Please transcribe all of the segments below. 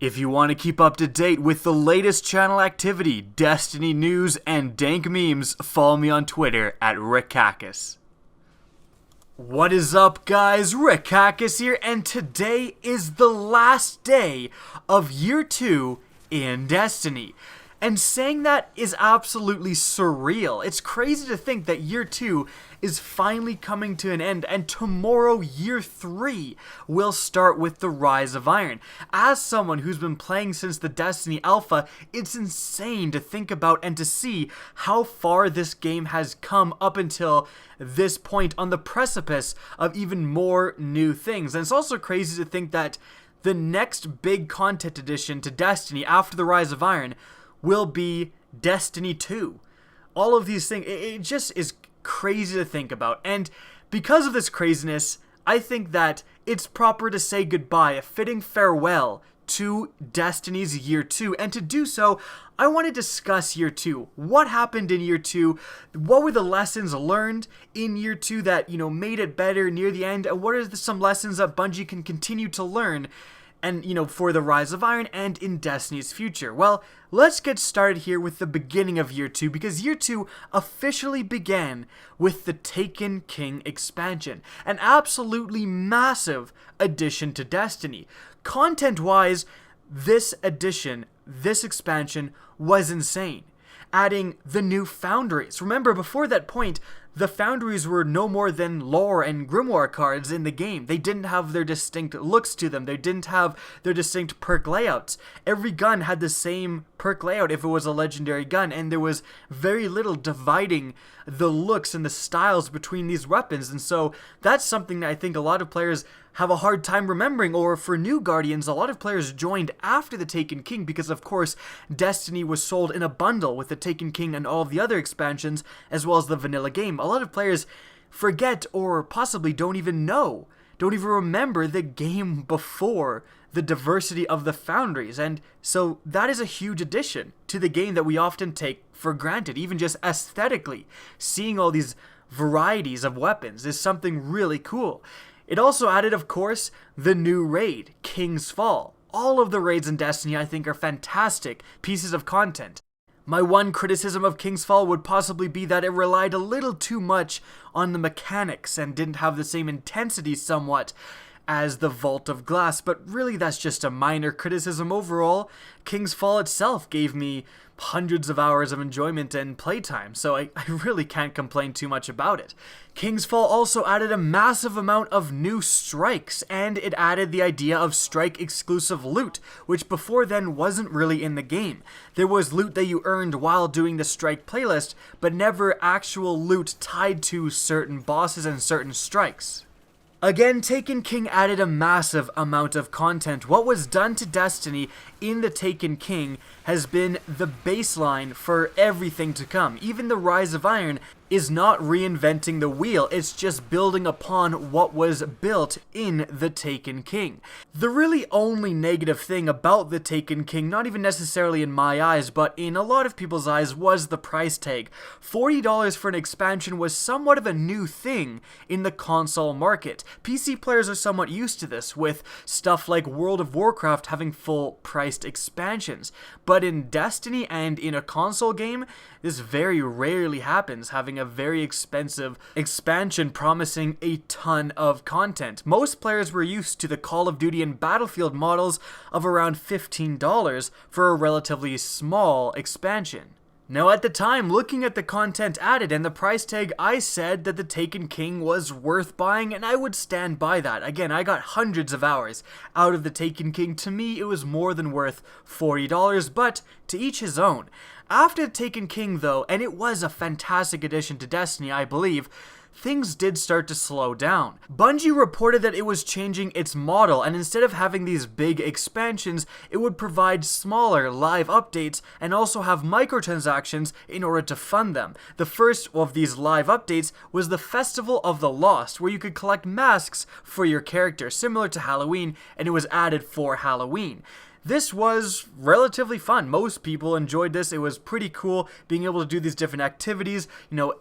If you want to keep up to date with the latest channel activity, Destiny news, and dank memes, follow me on Twitter at Rickakis. What is up, guys? Rickakis here, and today is the last day of Year 2 in Destiny. And saying that is absolutely surreal. It's crazy to think that Year 2 is finally coming to an end, and tomorrow, Year 3, will start with the Rise of Iron. As someone who's been playing since the Destiny Alpha, it's insane to think about and to see how far this game has come up until this point on the precipice of even more new things. And it's also crazy to think that the next big content addition to Destiny after the Rise of Iron will be Destiny 2. All of these things, it just is crazy to think about. And because of this craziness, I think that it's proper to say goodbye, a fitting farewell to Destiny's Year 2. And to do so, I want to discuss Year 2. What happened in Year 2? What were the lessons learned in Year 2 that, made it better near the end? And what are some lessons that Bungie can continue to learn and, for the Rise of Iron and in Destiny's future? Well, let's get started here with the beginning of Year 2, because Year 2 officially began with the Taken King expansion, an absolutely massive addition to Destiny. Content-wise, this expansion was insane. Adding the new foundries. Remember, before that point, the foundries were no more than lore and grimoire cards in the game. They didn't have their distinct looks to them. They didn't have their distinct perk layouts. Every gun had the same perk layout if it was a legendary gun, and there was very little dividing the looks and the styles between these weapons. And so that's something that I think a lot of players have a hard time remembering, or for new Guardians, a lot of players joined after the Taken King because, of course, Destiny was sold in a bundle with the Taken King and all of the other expansions, as well as the vanilla game. A lot of players forget, or possibly don't even remember the game before the diversity of the foundries, and so that is a huge addition to the game that we often take for granted. Even just aesthetically, seeing all these varieties of weapons is something really cool. It also added, of course, the new raid, King's Fall. All of the raids in Destiny, I think, are fantastic pieces of content. My one criticism of King's Fall would possibly be that it relied a little too much on the mechanics and didn't have the same intensity somewhat as the Vault of Glass, but really that's just a minor criticism. Overall, King's Fall itself gave me hundreds of hours of enjoyment and playtime, so I really can't complain too much about it. King's Fall also added a massive amount of new strikes, and it added the idea of strike-exclusive loot, which before then wasn't really in the game. There was loot that you earned while doing the strike playlist, but never actual loot tied to certain bosses and certain strikes. Again, Taken King added a massive amount of content. What was done to Destiny in the Taken King has been the baseline for everything to come. Even the Rise of Iron is not reinventing the wheel, it's just building upon what was built in the Taken King. The really only negative thing about the Taken King, not even necessarily in my eyes, but in a lot of people's eyes, was the price tag. $40 for an expansion was somewhat of a new thing in the console market. PC players are somewhat used to this, with stuff like World of Warcraft having full-priced expansions. But in Destiny and in a console game, this very rarely happens, having a very expensive expansion promising a ton of content. Most players were used to the Call of Duty and Battlefield models of around $15 for a relatively small expansion. Now, at the time, looking at the content added and the price tag, I said that the Taken King was worth buying, and I would stand by that. Again, I got hundreds of hours out of the Taken King. To me, it was more than worth $40, but to each his own. After the Taken King, though, and it was a fantastic addition to Destiny, I believe, things did start to slow down. Bungie reported that it was changing its model, and instead of having these big expansions, it would provide smaller live updates and also have microtransactions in order to fund them. The first of these live updates was the Festival of the Lost, where you could collect masks for your character, similar to Halloween, and it was added for Halloween. This was relatively fun. Most people enjoyed this. It was pretty cool being able to do these different activities.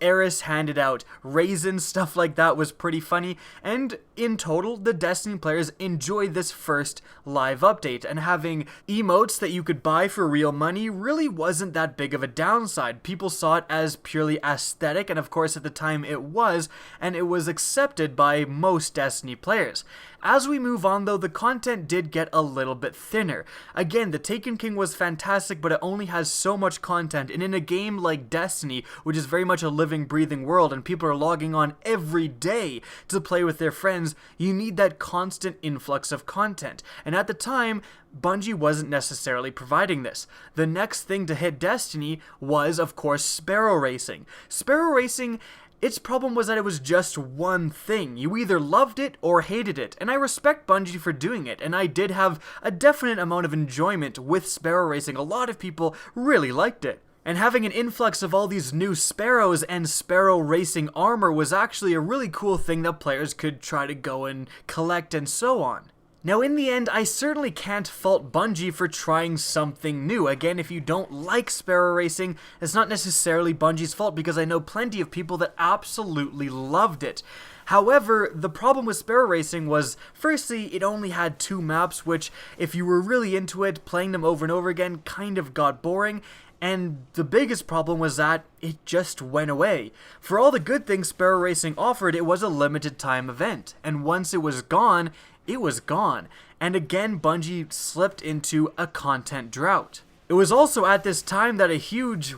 Eris handed out raisins, stuff like that was pretty funny. And in total, the Destiny players enjoyed this first live update. And having emotes that you could buy for real money really wasn't that big of a downside. People saw it as purely aesthetic, and of course at the time it was, and it was accepted by most Destiny players. As we move on though, the content did get a little bit thinner. Again, the Taken King was fantastic, but it only has so much content, and in a game like Destiny, which is very much a living, breathing world, and people are logging on every day to play with their friends, you need that constant influx of content. And at the time, Bungie wasn't necessarily providing this. The next thing to hit Destiny was, of course, Sparrow Racing. Sparrow Racing, its problem was that it was just one thing. You either loved it or hated it, and I respect Bungie for doing it, and I did have a definite amount of enjoyment with Sparrow Racing. A lot of people really liked it. And having an influx of all these new Sparrows and Sparrow Racing armor was actually a really cool thing that players could try to go and collect and so on. Now in the end, I certainly can't fault Bungie for trying something new. Again, if you don't like Sparrow Racing, it's not necessarily Bungie's fault, because I know plenty of people that absolutely loved it. However, the problem with Sparrow Racing was, firstly, it only had 2 maps, which, if you were really into it, playing them over and over again kind of got boring. And the biggest problem was that it just went away. For all the good things Sparrow Racing offered, it was a limited time event, and once it was gone, it was gone. And again, Bungie slipped into a content drought. It was also at this time that a huge,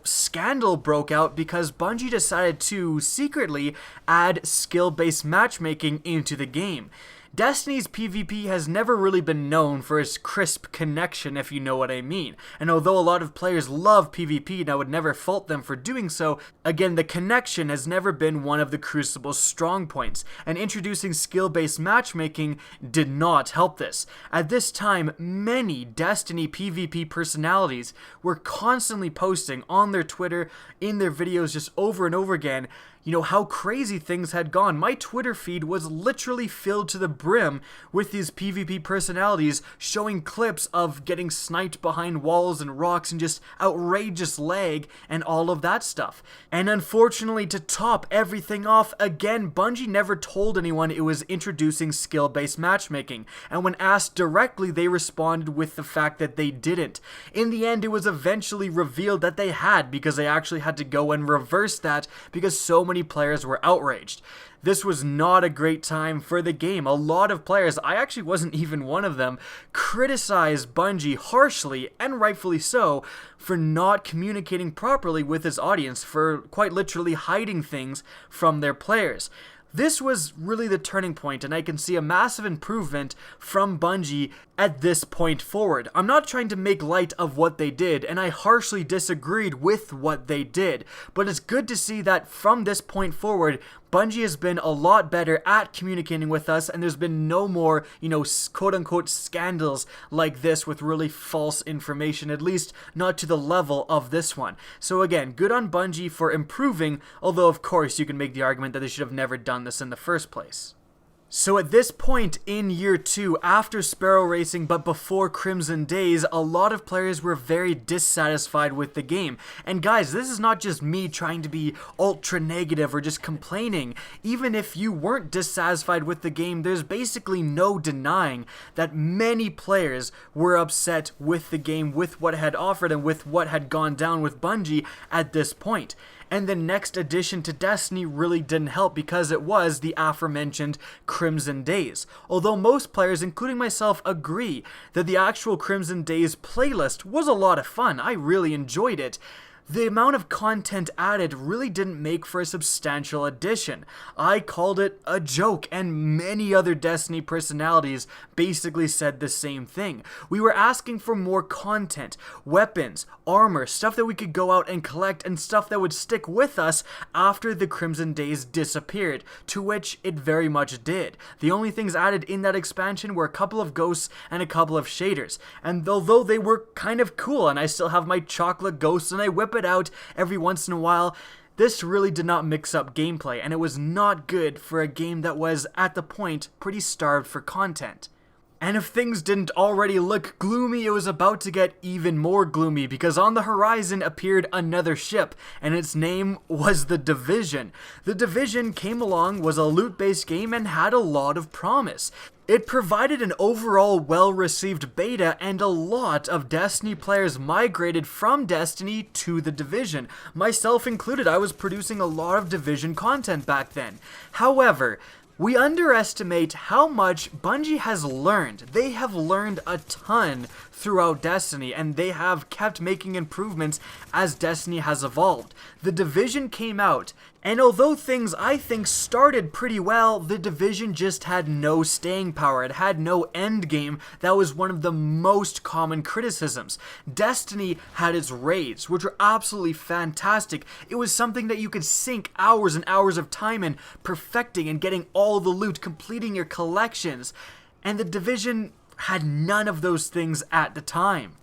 scandal broke out, because Bungie decided to secretly add skill-based matchmaking into the game. Destiny's PvP has never really been known for its crisp connection, if you know what I mean. And although a lot of players love PvP, and I would never fault them for doing so, again, the connection has never been one of the Crucible's strong points, and introducing skill-based matchmaking did not help this. At this time, many Destiny PvP personalities were constantly posting on their Twitter, in their videos, just over and over again, how crazy things had gone. My Twitter feed was literally filled to the brim with these PvP personalities showing clips of getting sniped behind walls and rocks and just outrageous lag and all of that stuff. And unfortunately, to top everything off, again, Bungie never told anyone it was introducing skill-based matchmaking. And when asked directly, they responded with the fact that they didn't. In the end, it was eventually revealed that they had, because they actually had to go and reverse that because so many players were outraged. This was not a great time for the game. A lot of players, I actually wasn't even one of them, criticized Bungie harshly, and rightfully so, for not communicating properly with its audience, for quite literally hiding things from their players. This was really the turning point, and I can see a massive improvement from Bungie at this point forward. I'm not trying to make light of what they did, and I harshly disagreed with what they did, but it's good to see that from this point forward, Bungie has been a lot better at communicating with us, and there's been no more, quote-unquote scandals like this with really false information, at least not to the level of this one. So again, good on Bungie for improving, although of course you can make the argument that they should have never done this in the first place. So at this point in year 2, after Sparrow Racing but before Crimson Days, a lot of players were very dissatisfied with the game. And guys, this is not just me trying to be ultra negative or just complaining. Even if you weren't dissatisfied with the game, there's basically no denying that many players were upset with the game, with what it had offered, and with what had gone down with Bungie at this point. And the next addition to Destiny really didn't help, because it was the aforementioned Crimson Days. Although most players, including myself, agree that the actual Crimson Days playlist was a lot of fun. I really enjoyed it. The amount of content added really didn't make for a substantial addition. I called it a joke, and many other Destiny personalities basically said the same thing. We were asking for more content, weapons, armor, stuff that we could go out and collect, and stuff that would stick with us after the Crimson Days disappeared, to which it very much did. The only things added in that expansion were a couple of ghosts and a couple of shaders, and although they were kind of cool, and I still have my chocolate ghosts and I whip it out every once in a while, this really did not mix up gameplay, and it was not good for a game that was, at the point, pretty starved for content. And if things didn't already look gloomy, it was about to get even more gloomy, because on the horizon appeared another ship, and its name was The Division. The Division came along, was a loot-based game, and had a lot of promise. It provided an overall well-received beta, and a lot of Destiny players migrated from Destiny to The Division. Myself included, I was producing a lot of Division content back then. However, we underestimate how much Bungie has learned. They have learned a ton throughout Destiny, and they have kept making improvements as Destiny has evolved. The Division came out, and although things, I think, started pretty well, the Division just had no staying power. It had no end game. That was one of the most common criticisms. Destiny had its raids, which were absolutely fantastic. It was something that you could sink hours and hours of time in, perfecting and getting all the loot, completing your collections. And the Division had none of those things at the time.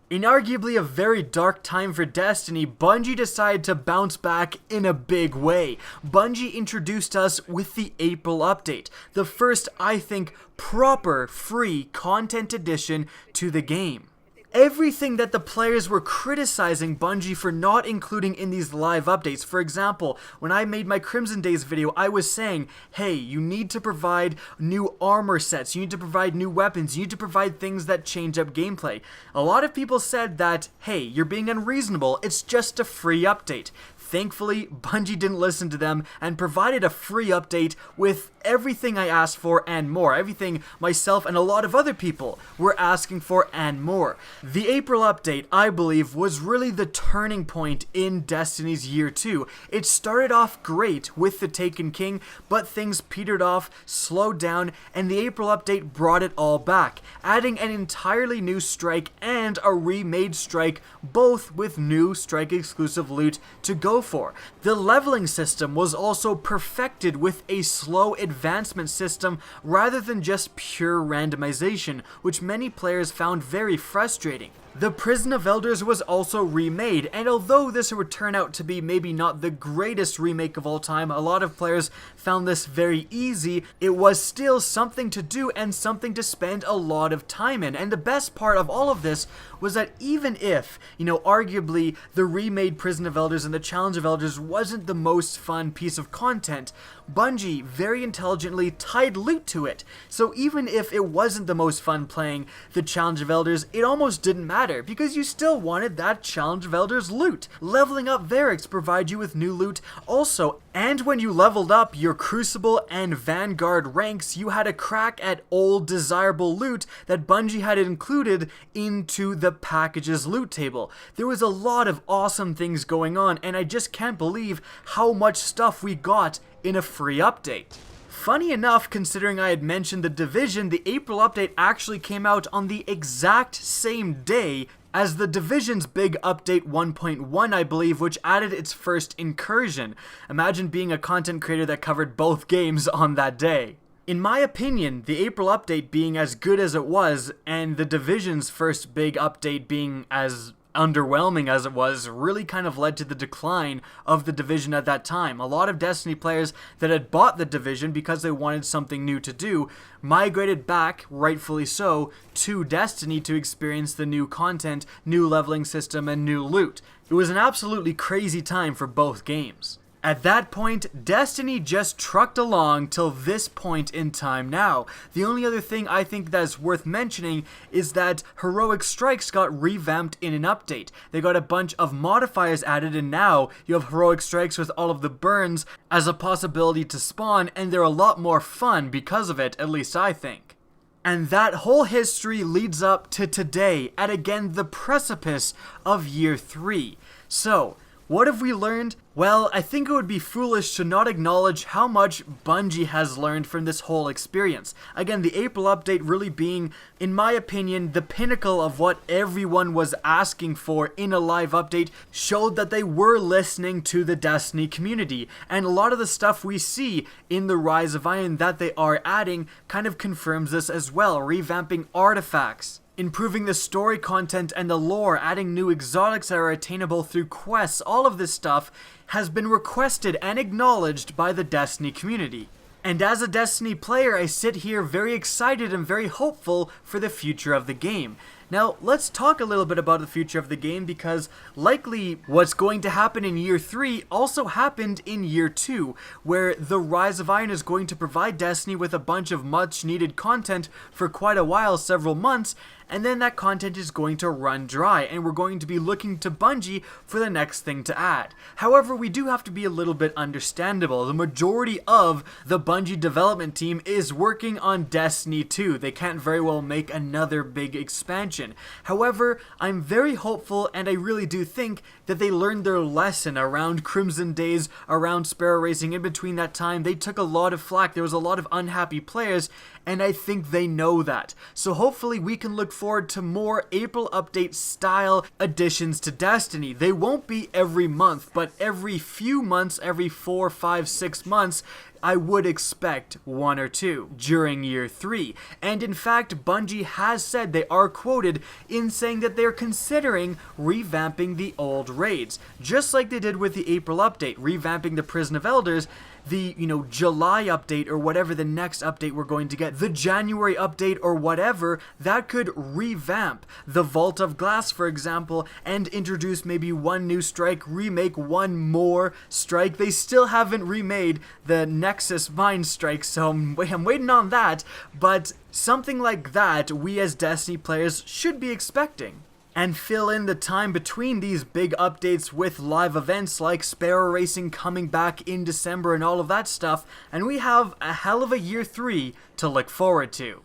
In arguably a very dark time for Destiny, Bungie decided to bounce back in a big way. Bungie introduced us with the April update, the first, I think, proper free content addition to the game. Everything that the players were criticizing Bungie for not including in these live updates. For example, when I made my Crimson Days video, I was saying, hey, you need to provide new armor sets, you need to provide new weapons, you need to provide things that change up gameplay. A lot of people said that, hey, you're being unreasonable, it's just a free update. Thankfully, Bungie didn't listen to them and provided a free update with everything I asked for and more. Everything myself and a lot of other people were asking for and more. The April update, I believe, was really the turning point in Destiny's Year 2. It started off great with the Taken King, but things petered off, slowed down, and the April update brought it all back, adding an entirely new strike and a remade strike, both with new strike exclusive loot to go for. The leveling system was also perfected with a slow advancement system rather than just pure randomization, which many players found very frustrating. The Prison of Elders was also remade, and although this would turn out to be maybe not the greatest remake of all time, a lot of players found this very easy, it was still something to do and something to spend a lot of time in. And the best part of all of this was that even if, arguably the remade Prison of Elders and the Challenge of Elders wasn't the most fun piece of content, Bungie very intelligently tied loot to it. So even if it wasn't the most fun playing the Challenge of Elders, it almost didn't matter, because you still wanted that Challenge of Elders loot. Leveling up Varix provide you with new loot also, and when you leveled up your Crucible and Vanguard ranks, you had a crack at old desirable loot that Bungie had included into the package's loot table. There was a lot of awesome things going on, and I just can't believe how much stuff we got in a free update. Funny enough, considering I had mentioned the Division, the April update actually came out on the exact same day as the Division's big update 1.1, I believe, which added its first incursion. Imagine being a content creator that covered both games on that day. In my opinion, the April update being as good as it was, and the Division's first big update being as underwhelming as it was, really kind of led to the decline of the Division at that time. A lot of Destiny players that had bought the Division because they wanted something new to do migrated back, rightfully so, to Destiny to experience the new content, new leveling system, and new loot. It was an absolutely crazy time for both games. At that point, Destiny just trucked along till this point in time now. The only other thing I think that's worth mentioning is that Heroic Strikes got revamped in an update. They got a bunch of modifiers added, and now you have Heroic Strikes with all of the burns as a possibility to spawn, and they're a lot more fun because of it, at least I think. And that whole history leads up to today, at again the precipice of Year 3. So, what have we learned? Well, I think it would be foolish to not acknowledge how much Bungie has learned from this whole experience. Again, the April update really being, in my opinion, the pinnacle of what everyone was asking for in a live update, showed that they were listening to the Destiny community. And a lot of the stuff we see in the Rise of Iron that they are adding kind of confirms this as well, revamping artifacts, improving the story content and the lore, adding new exotics that are attainable through quests. All of this stuff has been requested and acknowledged by the Destiny community. And as a Destiny player, I sit here very excited and very hopeful for the future of the game. Now, let's talk a little bit about the future of the game, because likely what's going to happen in Year 3 also happened in Year 2, where the Rise of Iron is going to provide Destiny with a bunch of much needed content for quite a while, several months, and then that content is going to run dry, and we're going to be looking to Bungie for the next thing to add. However, we do have to be a little bit understandable. The majority of the Bungie development team is working on Destiny 2. They can't very well make another big expansion. However, I'm very hopeful, and I really do think that they learned their lesson around Crimson Days, around Sparrow Racing. In between that time, they took a lot of flack. There was a lot of unhappy players, and I think they know that. So hopefully we can look forward to more April update style additions to Destiny. They won't be every month, but every few months, every 4, 5, 6 months, I would expect 1 or 2 during Year 3. And in fact, Bungie has said, they are quoted in saying that they're considering revamping the old raids. Just like they did with the April update, revamping the Prison of Elders, the, July update or whatever the next update we're going to get, the January update or whatever, that could revamp the Vault of Glass, for example, and introduce maybe one new strike, remake one more strike. They still haven't remade the Nexus Mine strike, so I'm waiting on that, but something like that we as Destiny players should be expecting. And fill in the time between these big updates with live events like Sparrow Racing coming back in December and all of that stuff, and we have a hell of a Year 3 to look forward to.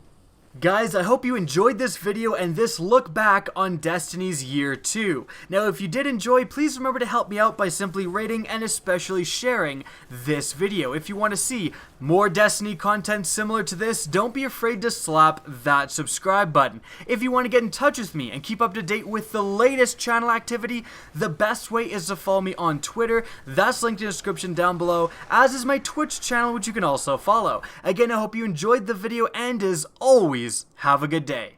Guys, I hope you enjoyed this video and this look back on Destiny's Year 2. Now, if you did enjoy, please remember to help me out by simply rating and especially sharing this video. If you want to see more Destiny content similar to this, don't be afraid to slap that subscribe button. If you want to get in touch with me and keep up to date with the latest channel activity, the best way is to follow me on Twitter. That's linked in the description down below, as is my Twitch channel, which you can also follow. Again, I hope you enjoyed the video, and as always, have a good day.